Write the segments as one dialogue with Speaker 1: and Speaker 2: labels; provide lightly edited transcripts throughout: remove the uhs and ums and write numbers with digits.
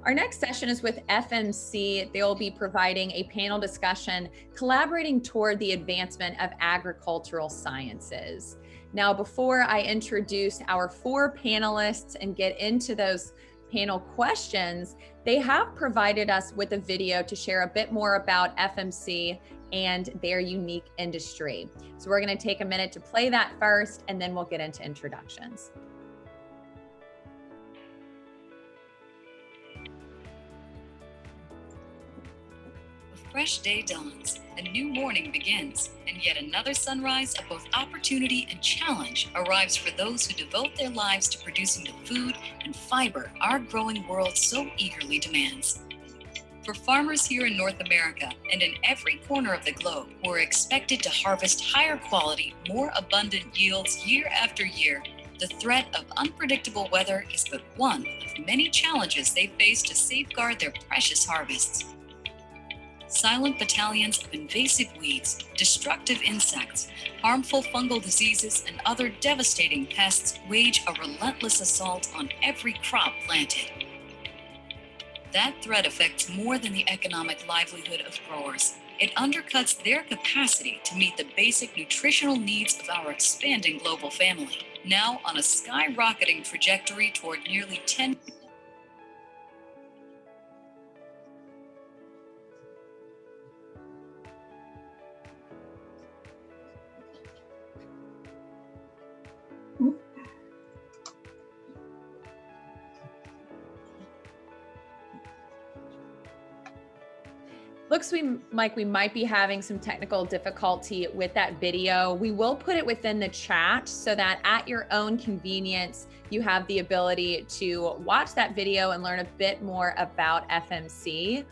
Speaker 1: Our next session is with FMC. They will be providing a panel discussion collaborating toward the advancement of agricultural sciences. Now, before I introduce our 4 panelists and get into those panel questions, they have provided us with a video to share a bit more about FMC and their unique industry. So we're going to take a minute to play that first, and then we'll get into introductions.
Speaker 2: A fresh day dawns, a new morning begins, and yet another sunrise of both opportunity and challenge arrives for those who devote their lives to producing the food and fiber our growing world so eagerly demands. For farmers here in North America and in every corner of the globe who are expected to harvest higher quality, more abundant yields year after year, the threat of unpredictable weather is but one of many challenges they face to safeguard their precious harvests. Silent battalions of invasive weeds, destructive insects, harmful fungal diseases, and other devastating pests wage a relentless assault on every crop planted. That threat affects more than the economic livelihood of growers. It undercuts their capacity to meet the basic nutritional needs of our expanding global family, now on a skyrocketing trajectory toward nearly 10.
Speaker 1: Looks like we might be having some technical difficulty with that video. We will put it within the chat so that at your own convenience, you have the ability to watch that video and learn a bit more about FMC.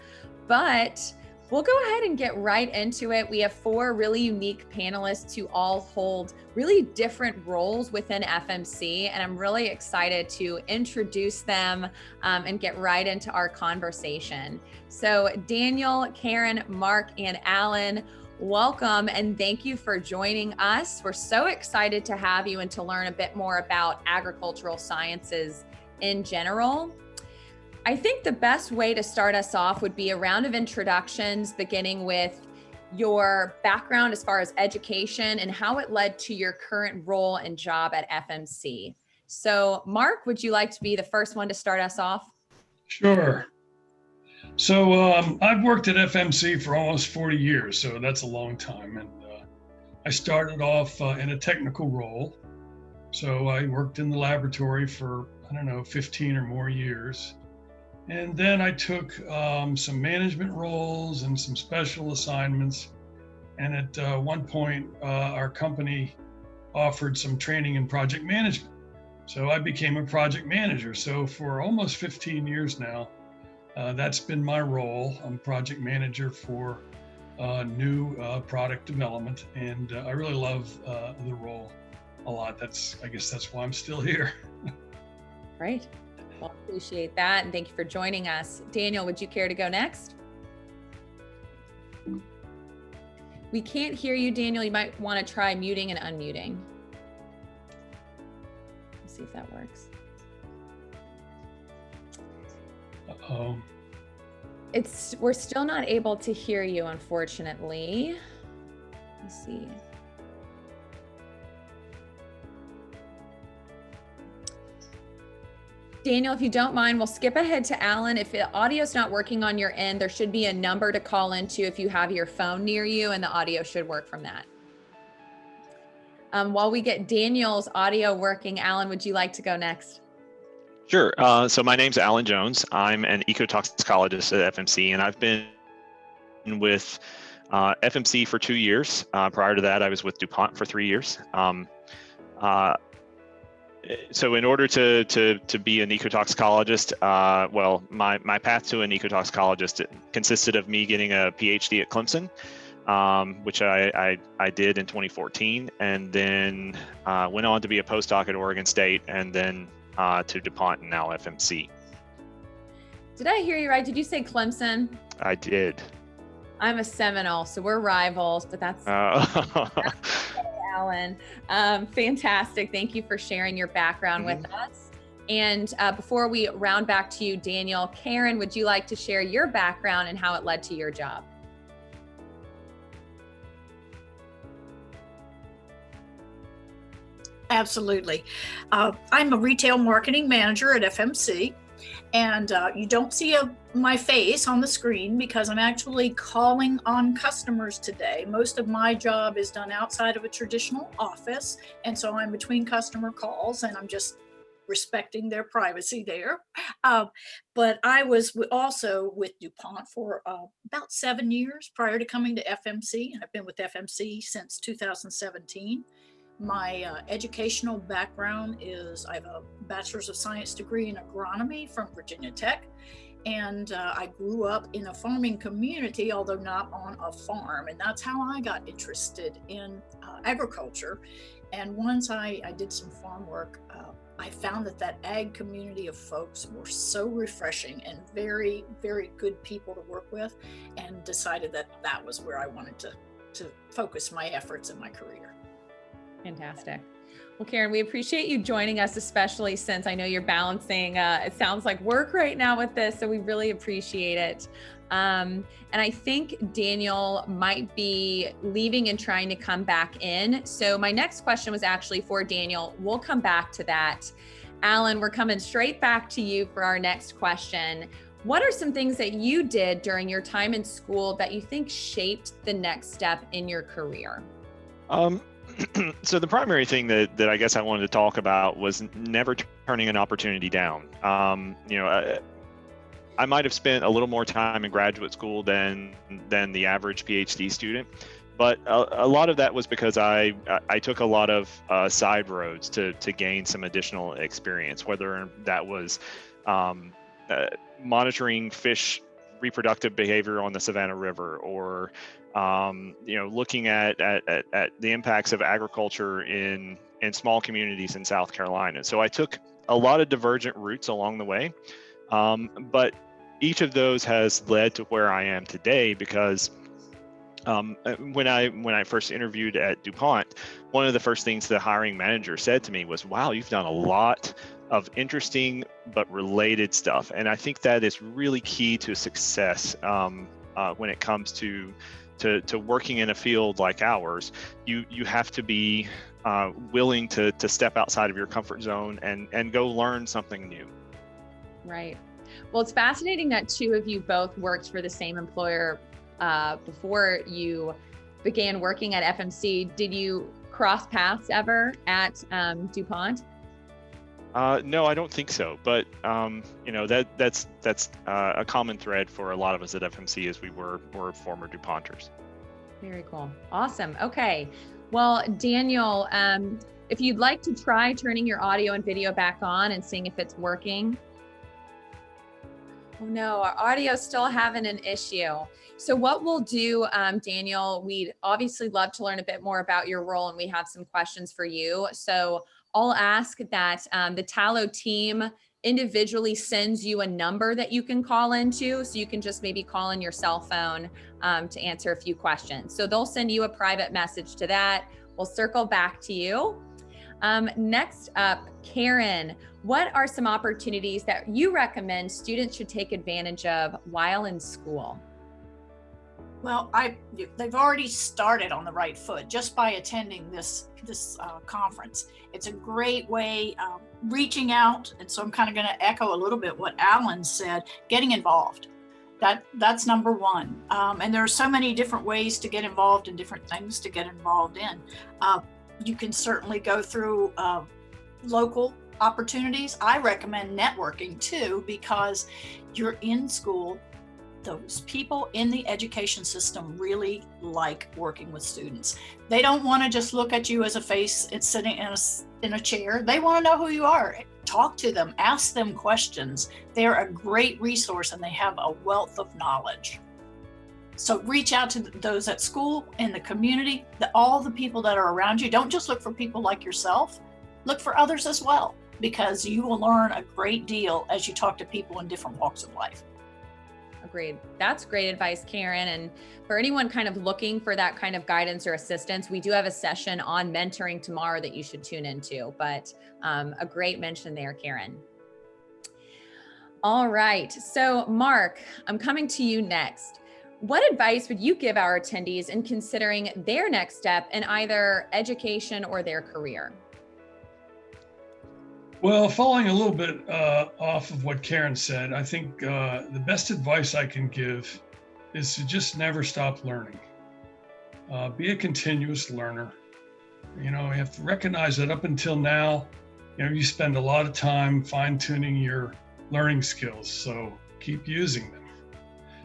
Speaker 1: But we'll go ahead and get right into it. We have 4 really unique panelists who all hold really different roles within FMC, and I'm really excited to introduce them and get right into our conversation. So Daniel, Karen, Mark, and Alan, welcome and thank you for joining us. We're so excited to have you and to learn a bit more about agricultural sciences in general. I think the best way to start us off would be a round of introductions, beginning with your background as far as education and how it led to your current role and job at FMC. So Mark, would you like to be the first one to start us off?
Speaker 3: Sure. So I've worked at FMC for almost 40 years, so that's a long time. And I started off in a technical role. So I worked in the laboratory for, 15 or more years. And then I took some management roles and some special assignments. And at one point, our company offered some training in project management. So I became a project manager. So for almost 15 years now, that's been my role. I'm project manager for new product development. And I really love the role a lot. I guess that's why I'm still here.
Speaker 1: Great. Well, appreciate that. And thank you for joining us. Daniel, would you care to go next? We can't hear you, Daniel. You might want to try muting and unmuting. Let's see if that works.
Speaker 3: Uh-oh.
Speaker 1: We're still not able to hear you, unfortunately. Let's see. Daniel, if you don't mind, we'll skip ahead to Alan. If the audio's not working on your end, there should be a number to call into if you have your phone near you, and the audio should work from that. While we get Daniel's audio working, Alan, would you like to go next?
Speaker 4: Sure. So my name's Alan Jones. I'm an ecotoxicologist at FMC, and I've been with FMC for 2 years. Prior to that, I was with DuPont for 3 years. So in order to be an ecotoxicologist, well, my path to an ecotoxicologist consisted of me getting a PhD at Clemson, which I did in 2014, and then went on to be a postdoc at Oregon State, and then to DuPont and now FMC.
Speaker 1: Did I hear you right? Did you say Clemson?
Speaker 4: I did.
Speaker 1: I'm a Seminole, so we're rivals, but that's Alan. Fantastic. Thank you for sharing your background with us. And before we round back to you, Daniel, Karen, would you like to share your background and how it led to your job?
Speaker 5: Absolutely. I'm a retail marketing manager at FMC, and you don't see my face on the screen because I'm actually calling on customers today. Most of my job is done outside of a traditional office, and so I'm between customer calls, and I'm just respecting their privacy there. But I was also with DuPont for about 7 years prior to coming to FMC, and I've been with FMC since 2017. My educational background is I have a bachelor's of science degree in agronomy from Virginia Tech. And I grew up in a farming community, although not on a farm. And that's how I got interested in agriculture. And once I did some farm work, I found that ag community of folks were so refreshing and very, very good people to work with, and decided that was where I wanted to focus my efforts in my career.
Speaker 1: Fantastic. Well, Karen, we appreciate you joining us, especially since I know you're balancing, it sounds like work right now with this, so we really appreciate it. And I think Daniel might be leaving and trying to come back in. So my next question was actually for Daniel. We'll come back to that. Alan, we're coming straight back to you for our next question. What are some things that you did during your time in school that you think shaped the next step in your career?
Speaker 4: So the primary thing that I guess I wanted to talk about was never turning an opportunity down. I might have spent a little more time in graduate school than the average PhD student, but a lot of that was because I took a lot of side roads to gain some additional experience, whether that was monitoring fish reproductive behavior on the Savannah River, or looking at the impacts of agriculture in small communities in South Carolina. So I took a lot of divergent routes along the way, but each of those has led to where I am today, because when I first interviewed at DuPont, one of the first things the hiring manager said to me was, "Wow, you've done a lot of interesting but related stuff." And I think that is really key to success when it comes to working in a field like ours. You have to be willing to step outside of your comfort zone and go learn something new.
Speaker 1: Right. Well, it's fascinating that two of you both worked for the same employer before you began working at FMC. Did you cross paths ever at DuPont?
Speaker 4: No, I don't think so. But that's a common thread for a lot of us at FMC, as we were former DuPonters.
Speaker 1: Very cool. Awesome. Okay. Well, Daniel, if you'd like to try turning your audio and video back on and seeing if it's working. Oh no, our audio's still having an issue. So what we'll do, Daniel, we'd obviously love to learn a bit more about your role, and we have some questions for you. So I'll ask that the Tallow team individually sends you a number that you can call into, so you can just maybe call in your cell phone to answer a few questions. So they'll send you a private message to that. We'll circle back to you. Next up, Karen, what are some opportunities that you recommend students should take advantage of while in school?
Speaker 5: Well, they've already started on the right foot just by attending this conference. It's a great way of reaching out. And so I'm kind of going to echo a little bit what Alan said, getting involved. That's number one. And there are so many different ways to get involved and different things to get involved in. You can certainly go through local opportunities. I recommend networking too, because you're in school. Those people in the education system really like working with students. They don't want to just look at you as a face sitting in a chair. They want to know who you are. Talk to them, ask them questions. They're a great resource, and they have a wealth of knowledge. So reach out to those at school, in the community, all the people that are around you. Don't just look for people like yourself. Look for others as well, because you will learn a great deal as you talk to people in different walks of life.
Speaker 1: Agreed. That's great advice, Karen. And for anyone kind of looking for that kind of guidance or assistance, we do have a session on mentoring tomorrow that you should tune into, but a great mention there, Karen. All right. So Mark, I'm coming to you next. What advice would you give our attendees in considering their next step in either education or their career?
Speaker 3: Well, following a little bit off of what Karen said, I think the best advice I can give is to just never stop learning. Be a continuous learner. You have to recognize that up until now, you spend a lot of time fine-tuning your learning skills. So keep using them.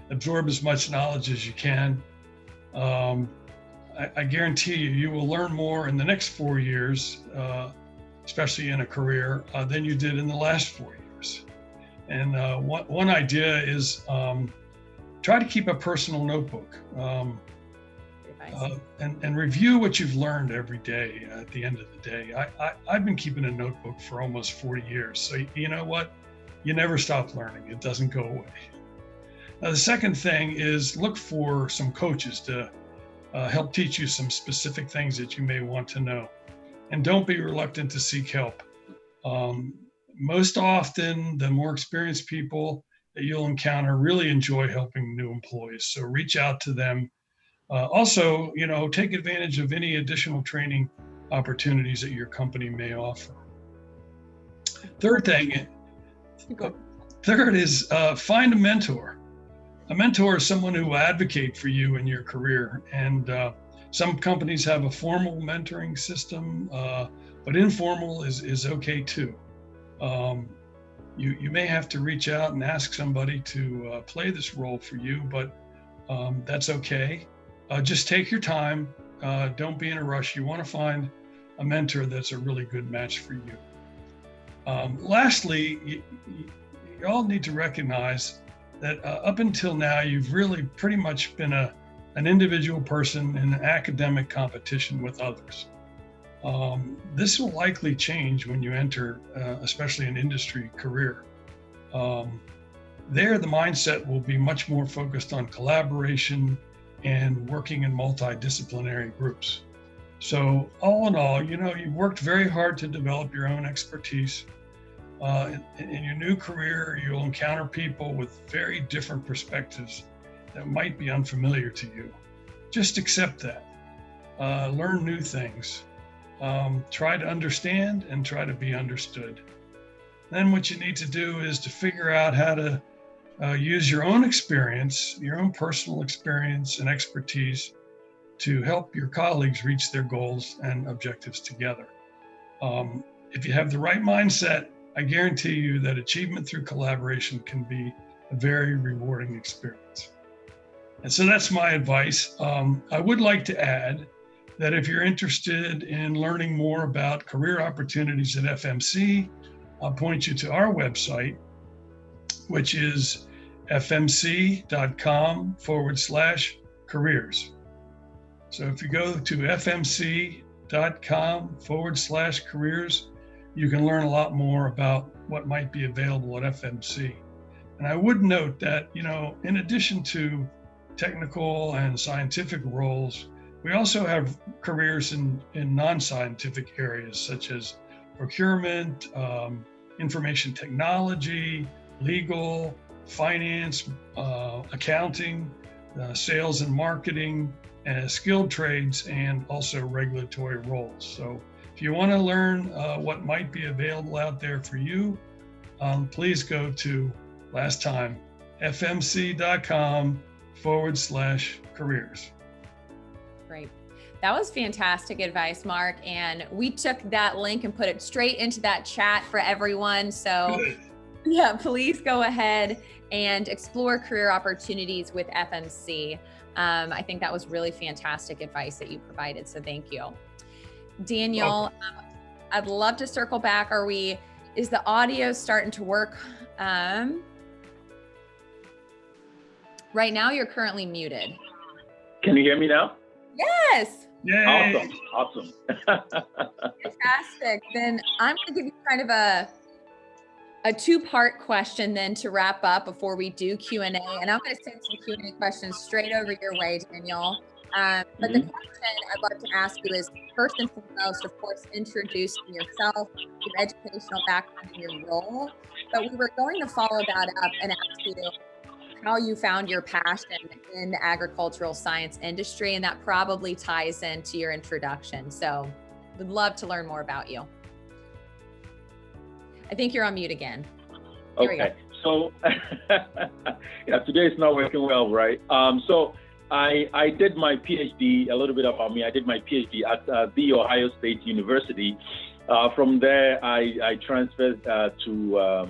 Speaker 3: Absorb as much knowledge as you can. I guarantee you will learn more in the next 4 years, especially in a career, than you did in the last 4 years. And one idea is try to keep a personal notebook and review what you've learned every day at the end of the day. I've been keeping a notebook for almost 40 years. So you know what? You never stop learning. It doesn't go away. Now, the second thing is look for some coaches to help teach you some specific things that you may want to know. And don't be reluctant to seek help. Most often, the more experienced people that you'll encounter really enjoy helping new employees. So reach out to them. Also, take advantage of any additional training opportunities that your company may offer. Third is find a mentor. A mentor is someone who will advocate for you in your career. And some companies have a formal mentoring system, but informal is okay too. You may have to reach out and ask somebody to play this role for you, but that's okay. Just take your time. Don't be in a rush. You want to find a mentor that's a really good match for you. Lastly, you all need to recognize that up until now, you've really pretty much been an individual person in an academic competition with others. This will likely change when you enter, especially an industry career. There, the mindset will be much more focused on collaboration and working in multidisciplinary groups. So all in all, you've worked very hard to develop your own expertise. In your new career, you'll encounter people with very different perspectives that might be unfamiliar to you. Just accept that. Learn new things. Try to understand and try to be understood. Then what you need to do is to figure out how to use your own experience, your own personal experience and expertise to help your colleagues reach their goals and objectives together. If you have the right mindset, I guarantee you that achievement through collaboration can be a very rewarding experience. And so that's my advice. I would like to add that if you're interested in learning more about career opportunities at FMC, I'll point you to our website, which is fmc.com/careers. So if you go to fmc.com/careers, you can learn a lot more about what might be available at FMC. And I would note that, in addition to technical and scientific roles, we also have careers in non-scientific areas such as procurement, information technology, legal, finance, accounting, sales and marketing, skilled trades, and also regulatory roles. So if you want to learn what might be available out there for you, please go to, last time, fmc.com/careers.
Speaker 1: Great. That was fantastic advice, Mark. And we took that link and put it straight into that chat for everyone. So yeah, please go ahead and explore career opportunities with FMC. I think that was really fantastic advice that you provided. So thank you. Daniel, I'd love to circle back. Is the audio starting to work? Right now you're currently muted.
Speaker 6: Can you hear me now?
Speaker 1: Yes.
Speaker 3: Yay.
Speaker 6: Awesome.
Speaker 1: Fantastic. Then I'm going to give you kind of a two-part question then to wrap up before we do Q&A. And I'm going to send some Q&A questions straight over your way, Daniel. But the question I'd love to ask you is, first and foremost, of course, introducing yourself, your educational background, and your role. but we were going to follow that up and ask you how you found your passion in the agricultural science industry, and that probably ties into your introduction. So would love to learn more about you. I think you're on mute again.
Speaker 6: Okay, so yeah, today is not working well, right? So I did my PhD, a little bit about me. I did my PhD at The Ohio State University. From there, I transferred to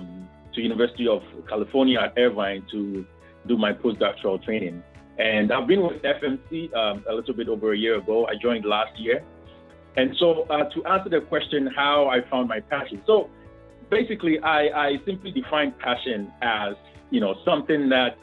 Speaker 6: University of California at Irvine to do my postdoctoral training. And I've been with FMC a little bit over a year ago. I joined last year. And so to answer the question, how I found my passion. So basically, I simply define passion as, something that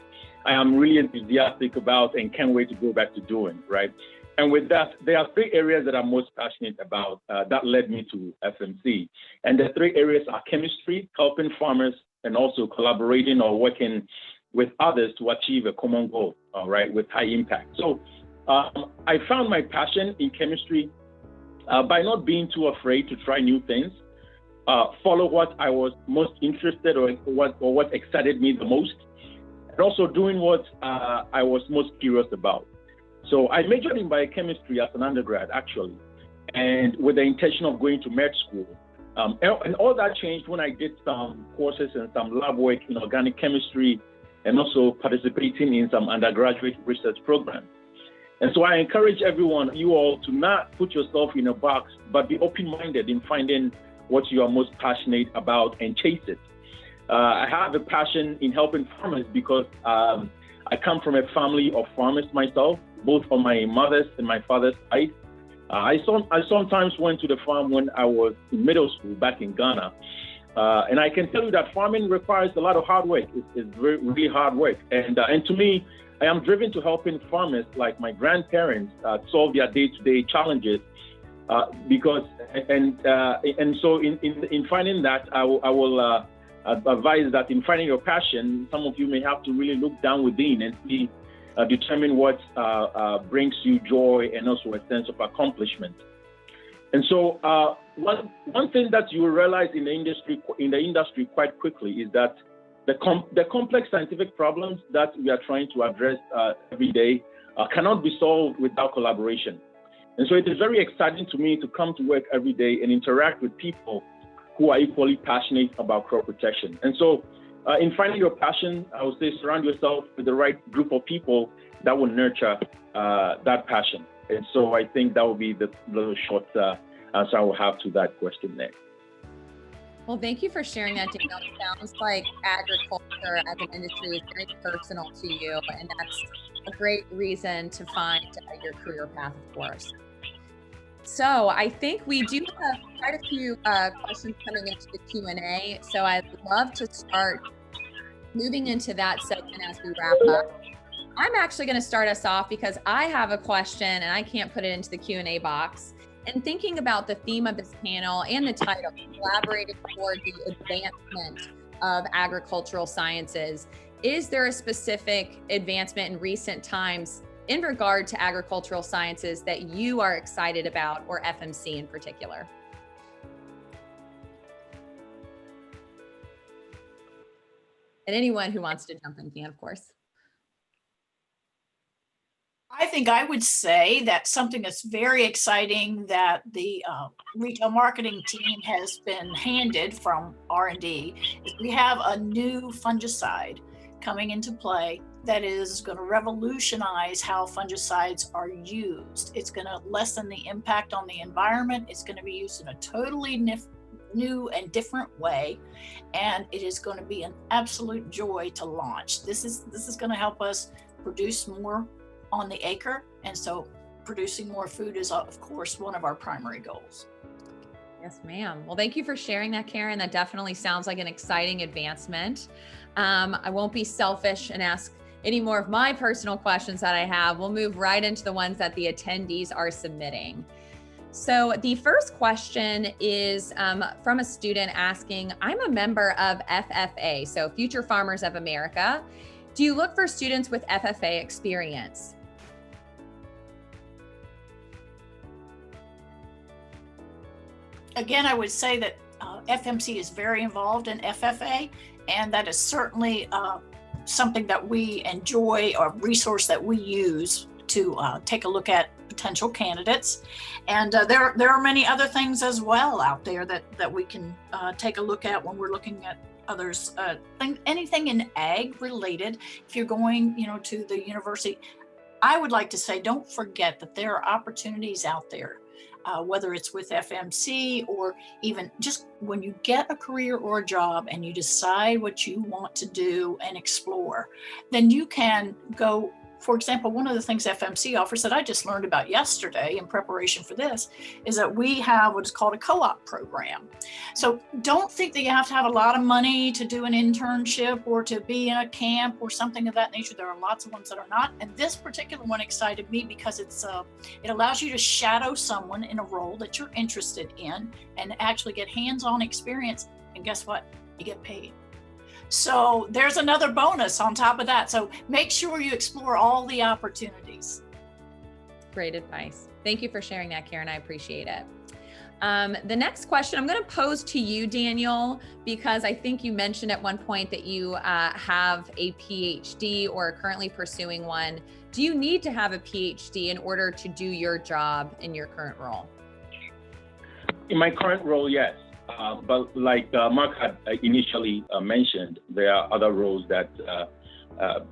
Speaker 6: I am really enthusiastic about and can't wait to go back to doing, right? And with that, there are 3 areas that I'm most passionate about that led me to FMC. And the 3 areas are chemistry, helping farmers, and also collaborating or working with others to achieve a common goal, right, with high impact. So I found my passion in chemistry by not being too afraid to try new things, follow what I was most interested or what excited me the most, and also doing what I was most curious about. So I majored in biochemistry as an undergrad, actually, and with the intention of going to med school. And all that changed when I did some courses and some lab work in organic chemistry and also participating in some undergraduate research programs. And so I encourage everyone, you all, to not put yourself in a box, but be open-minded in finding what you are most passionate about and chase it. I have a passion in helping farmers because I come from a family of farmers myself, both on my mother's and my father's side. I sometimes went to the farm when I was in middle school back in Ghana. And I can tell you that farming requires a lot of hard work. It's really hard work. And to me, I am driven to helping farmers like my grandparents solve their day-to-day challenges. So in finding that, I will advise that in finding your passion, some of you may have to really look down within and see, determine what brings you joy and also a sense of accomplishment. And so one thing that you will realize in the industry quite quickly is that the complex scientific problems that we are trying to address every day cannot be solved without collaboration. And so it is very exciting to me to come to work every day and interact with people who are equally passionate about crop protection. And so in finding your passion, I would say surround yourself with the right group of people that will nurture that passion. And so I think that will be the little short answer I will have to that question there.
Speaker 1: Well, thank you for sharing that, Daniel. It sounds like agriculture as an industry is very personal to you, and that's a great reason to find your career path, of course. So I think we do have quite a few questions coming into the Q&A. So I'd love to start moving into that segment as we wrap up. I'm actually going to start us off because I have a question and I can't put it into the Q&A box. And thinking about the theme of this panel and the title, Collaborating Toward the Advancement of Agricultural Sciences, is there a specific advancement in recent times in regard to agricultural sciences that you are excited about, or FMC in particular? And anyone who wants to jump in can, of course.
Speaker 5: I think I would say that something that's very exciting that the retail marketing team has been handed from R&D is we have a new fungicide coming into play that is going to revolutionize how fungicides are used. It's going to lessen the impact on the environment. It's going to be used in a totally new and different way, and it is going to be an absolute joy to launch. This is going to help us produce more on the acre, and so producing more food is, of course, one of our primary goals.
Speaker 1: Yes, ma'am. Well, thank you for sharing that, Karen. That definitely sounds like an exciting advancement. I won't be selfish and ask any more of my personal questions that I have. We'll move right into the ones that the attendees are submitting. So the first question is from a student asking, I'm a member of FFA, so Future Farmers of America. Do you look for students with FFA experience?
Speaker 5: Again, I would say that FMC is very involved in FFA, and that is certainly something that we enjoy, or a resource that we use to take a look at potential candidates. And there are many other things as well out there that we can take a look at when we're looking at others. Anything in ag related, if you're going, to the university, I would like to say, don't forget that there are opportunities out there, whether it's with FMC or even just when you get a career or a job and you decide what you want to do and explore, then you can go. For example, one of the things FMC offers that I just learned about yesterday in preparation for this is that we have what is called a co-op program. So don't think that you have to have a lot of money to do an internship or to be in a camp or something of that nature. There are lots of ones that are not. And this particular one excited me because it allows you to shadow someone in a role that you're interested in and actually get hands-on experience. And guess what? You get paid. So there's another bonus on top of that. So make sure you explore all the opportunities.
Speaker 1: Great advice. Thank you for sharing that, Karen. I appreciate it. The next question I'm going to pose to you, Daniel, because I think you mentioned at one point that you have a PhD or are currently pursuing one. Do you need to have a PhD in order to do your job in your current role?
Speaker 6: In my current role, yes. But like Mark had initially mentioned, there are other roles that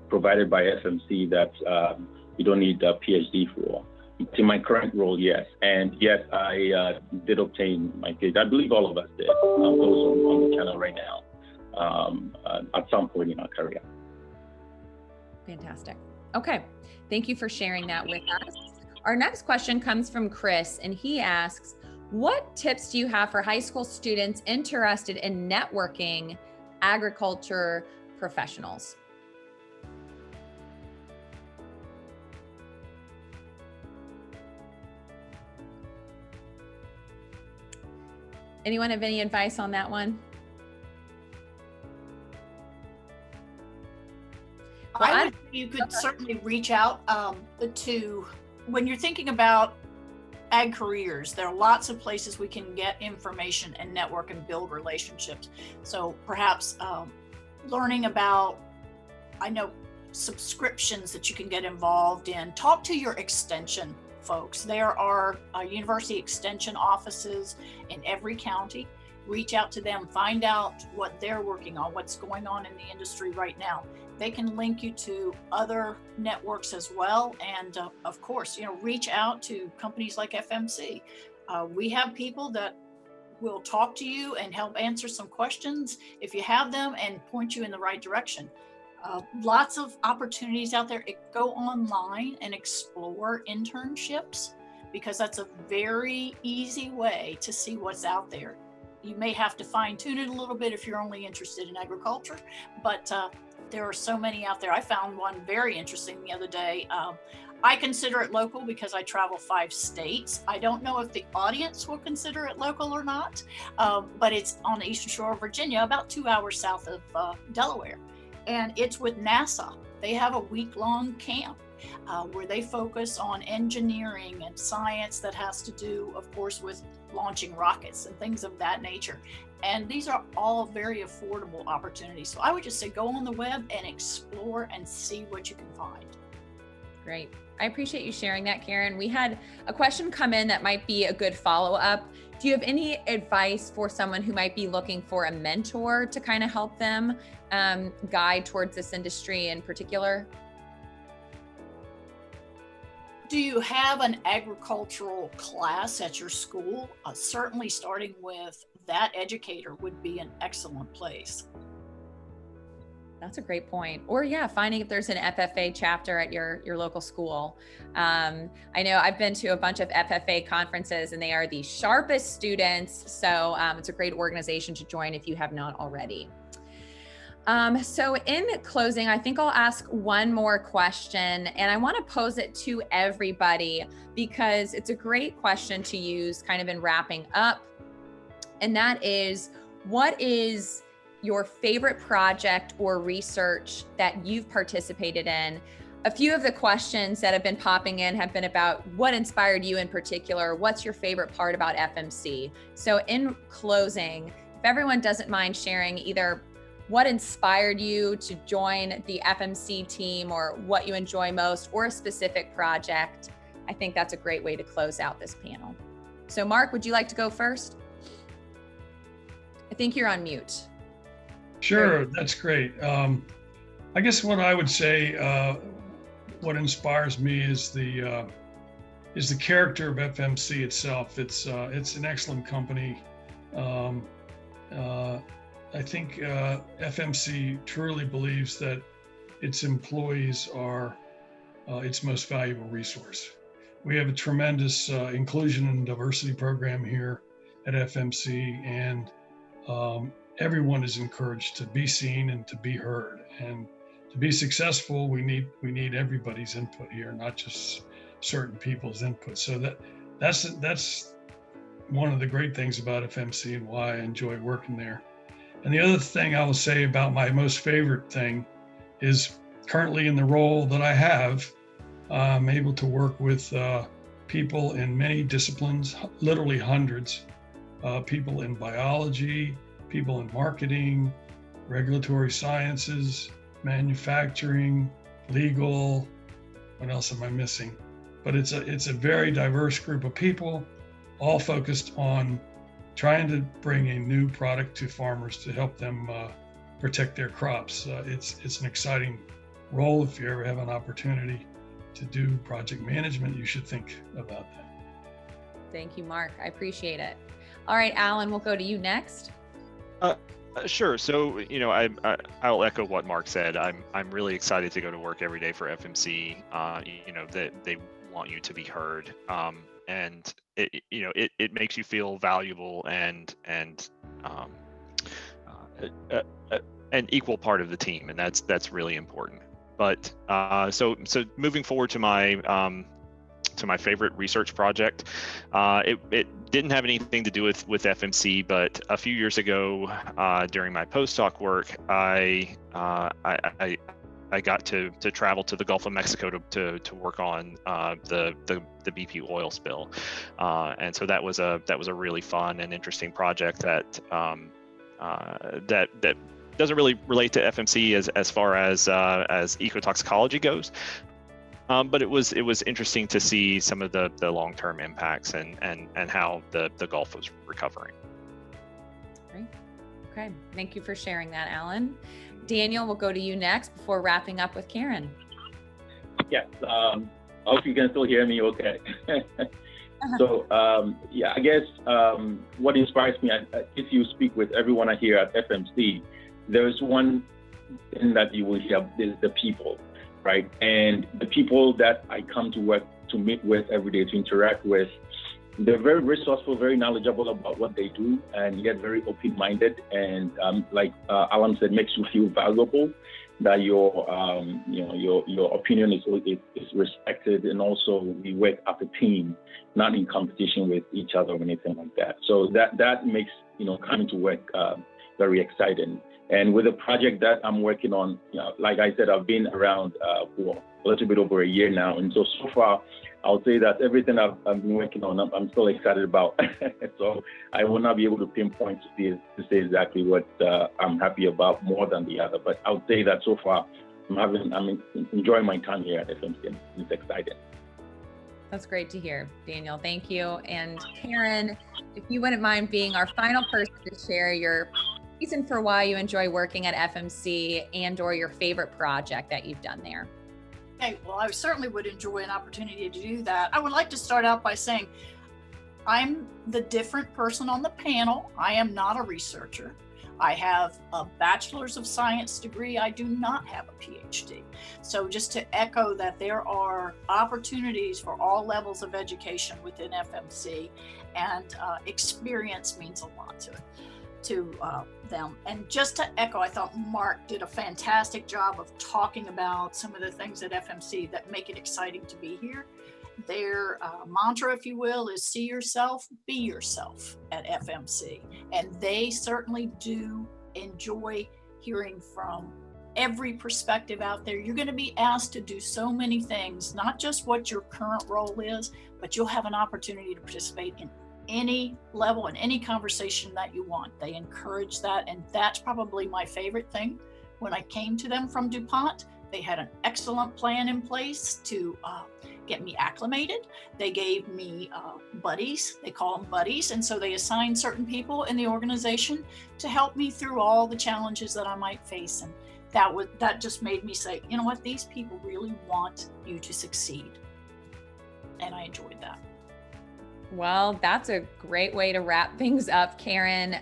Speaker 6: provided by FMC that you don't need a PhD for. In my current role, yes. And yes, I did obtain my PhD. I believe all of us did, those on the channel right now, at some point in our career.
Speaker 1: Fantastic. Okay. Thank you for sharing that with us. Our next question comes from Chris, and he asks, what tips do you have for high school students interested in networking agriculture professionals? Anyone have any advice on that one?
Speaker 5: You could certainly reach out to, when you're thinking about ag careers, there are lots of places we can get information and network and build relationships. So perhaps learning about, I know, subscriptions that you can get involved in. Talk to your extension folks. There are university extension offices in every county. Reach out to them, find out what they're working on, what's going on in the industry right now. They can link you to other networks as well. And of course, reach out to companies like FMC. We have people that will talk to you and help answer some questions if you have them and point you in the right direction. Lots of opportunities out there. Go online and explore internships, because that's a very easy way to see what's out there. You may have to fine tune it a little bit if you're only interested in agriculture, but there are so many out there. I found one very interesting the other day. I consider it local because I travel 5 states. I don't know if the audience will consider it local or not, but it's on the eastern shore of Virginia, about 2 hours south of Delaware. And it's with NASA. They have a week-long camp where they focus on engineering and science that has to do, of course, with launching rockets and things of that nature. And these are all very affordable opportunities. So I would just say go on the web and explore and see what you can find.
Speaker 1: Great. I appreciate you sharing that, Karen. We had a question come in that might be a good follow-up. Do you have any advice for someone who might be looking for a mentor to kind of help them guide towards this industry in particular?
Speaker 5: Do you have an agricultural class at your school? Certainly starting with that educator would be an excellent place.
Speaker 1: That's a great point. Or finding if there's an FFA chapter at your local school. I know I've been to a bunch of FFA conferences and they are the sharpest students. So it's a great organization to join if you have not already. So in closing, I think I'll ask one more question, and I want to pose it to everybody because it's a great question to use kind of in wrapping up. And that is, what is your favorite project or research that you've participated in? a few of the questions that have been popping in have been about what inspired you in particular. What's your favorite part about FMC? So in closing, if everyone doesn't mind sharing either what inspired you to join the FMC team or what you enjoy most or a specific project, I think that's a great way to close out this panel. So Mark, would you like to go first? I think you're on mute.
Speaker 3: Sure, that's great. I guess what I would say, what inspires me is the character of FMC itself. It's an excellent company. I think FMC truly believes that its employees are its most valuable resource. We have a tremendous inclusion and diversity program here at FMC, and everyone is encouraged to be seen and to be heard. And to be successful, we need everybody's input here, not just certain people's input. So that's one of the great things about FMC and why I enjoy working there. And the other thing I will say about my most favorite thing is currently in the role that I have, I'm able to work with people in many disciplines, literally hundreds, people in biology, people in marketing, regulatory sciences, manufacturing, legal. What else am I missing? But it's a very diverse group of people, all focused on trying to bring a new product to farmers to help them protect their crops. It's an exciting role. If you ever have an opportunity to do project management, you should think about that.
Speaker 1: Thank you, Mark. I appreciate it. All right, Alan, we'll go to you next.
Speaker 4: Sure. So, I'll echo what Mark said. I'm really excited to go to work every day for FMC. That they want you to be heard, and it makes you feel valuable and an equal part of the team, and that's really important. But so moving forward to my favorite research project, it didn't have anything to do with FMC, but a few years ago, during my postdoc work, I got to travel to the Gulf of Mexico to work on the BP oil spill, and so that was a really fun and interesting project that doesn't really relate to FMC as far as ecotoxicology goes. But it was interesting to see some of the long-term impacts and how the Gulf was recovering.
Speaker 1: Great. Okay. Thank you for sharing that, Alan. Daniel, we'll go to you next before wrapping up with Karen.
Speaker 6: Yes. I hope you can still hear me okay. So, I guess what inspires me, if you speak with everyone here at FMC, there's one thing that you will hear is the people. Right. And the people that I come to work to meet with every day, to interact with, they're very resourceful, very knowledgeable about what they do, and yet very open-minded. And like Alan said, makes you feel valuable, that your opinion is respected, and also we work as a team, not in competition with each other or anything like that. So that makes coming to work very exciting. And with the project that I'm working on, like I said, I've been around for a little bit over a year now. And so far, I'll say that everything I've been working on, I'm still excited about. So I will not be able to pinpoint to say exactly what I'm happy about more than the other. But I would say that so far, I'm enjoying my time here at FMC. It's exciting.
Speaker 1: That's great to hear, Daniel. Thank you. And Karen, if you wouldn't mind being our final person to share your reason for why you enjoy working at FMC and or your favorite project that you've done there.
Speaker 5: Okay, well, I certainly would enjoy an opportunity to do that. I would like to start out by saying I'm the different person on the panel. I am not a researcher. I have a bachelor's of science degree. I do not have a PhD. So just to echo that there are opportunities for all levels of education within FMC, and experience means a lot to them. And just to echo, I thought Mark did a fantastic job of talking about some of the things at FMC that make it exciting to be here. Their mantra, if you will, is see yourself, be yourself at FMC. And they certainly do enjoy hearing from every perspective out there. You're going to be asked to do so many things, not just what your current role is, but you'll have an opportunity to participate in any level, in any conversation that you want. They encourage that, and that's probably my favorite thing. When I came to them from DuPont, they had an excellent plan in place to get me acclimated. They gave me buddies, they call them buddies, and so they assigned certain people in the organization to help me through all the challenges that I might face. And that just made me say, you know what, these people really want you to succeed. And I enjoyed that.
Speaker 1: Well, that's a great way to wrap things up, Karen.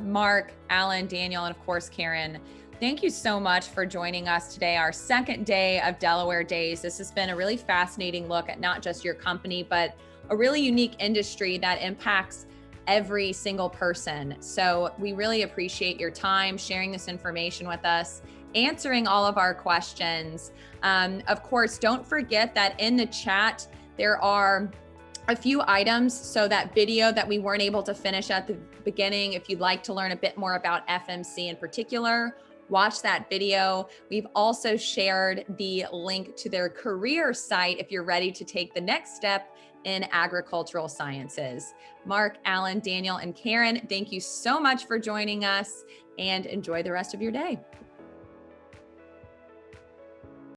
Speaker 1: Mark, Alan, Daniel, and of course, Karen, thank you so much for joining us today, our second day of Delaware Days. This has been a really fascinating look at not just your company, but a really unique industry that impacts every single person. So we really appreciate your time sharing this information with us, answering all of our questions. Of course, don't forget that in the chat, there are a few items. So that video that we weren't able to finish at the beginning, if you'd like to learn a bit more about FMC in particular, watch that video. We've also shared the link to their career site if you're ready to take the next step in agricultural sciences. Mark, Alan, Daniel, and Karen, thank you so much for joining us, and enjoy the rest of your day.